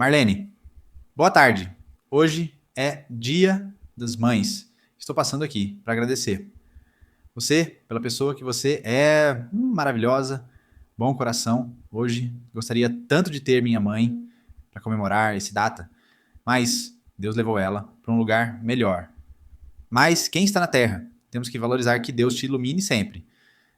Marlene, boa tarde. Hoje é Dia das Mães. Estou passando aqui para agradecer. Você, pela pessoa que você é, maravilhosa, bom coração. Hoje gostaria tanto de ter minha mãe para comemorar esse data, mas Deus levou ela para um lugar melhor. Mas quem está na Terra? Temos que valorizar que Deus te ilumine sempre.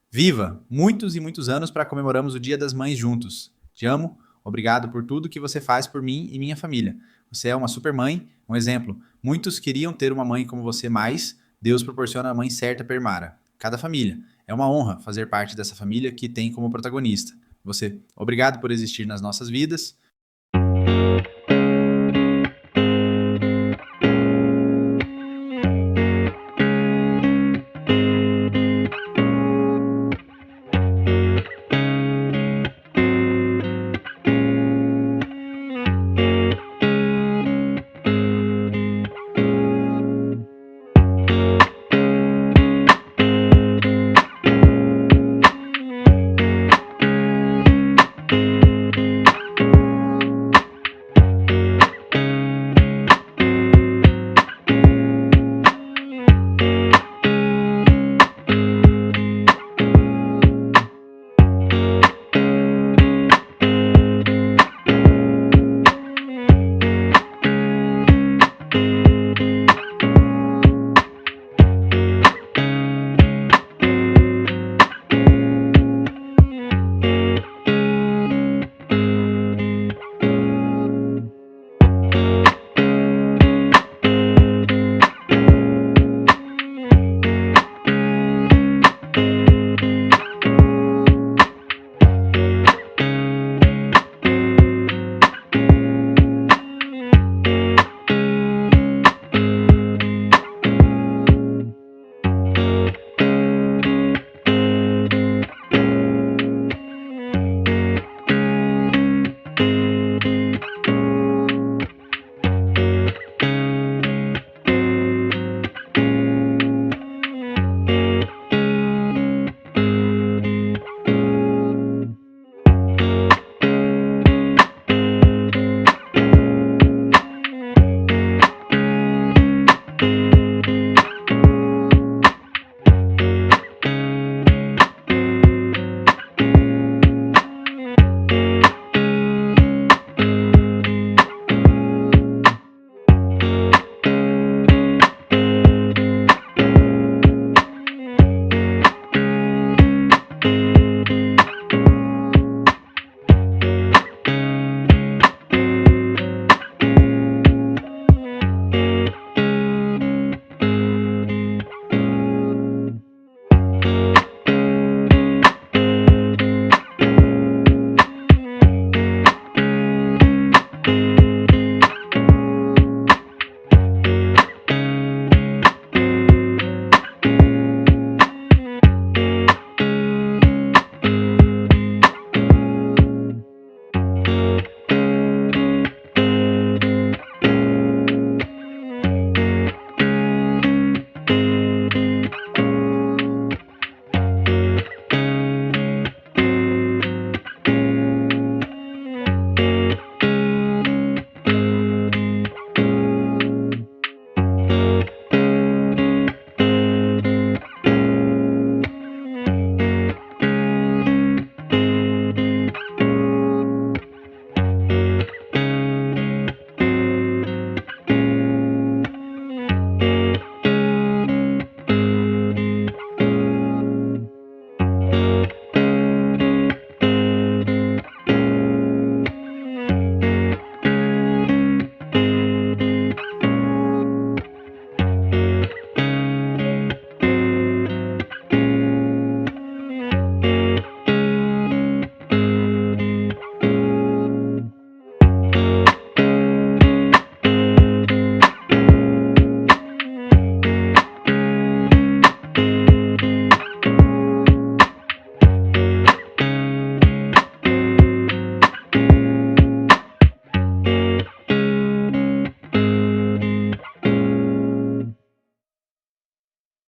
Viva muitos e muitos anos para comemorarmos o Dia das Mães juntos. Te amo, obrigado por tudo que você faz por mim e minha família. Você é uma super mãe, um exemplo. Muitos queriam ter uma mãe como você, mas Deus proporciona a mãe certa per Mara. Cada família. É uma honra fazer parte dessa família que tem como protagonista. Você, obrigado por existir nas nossas vidas.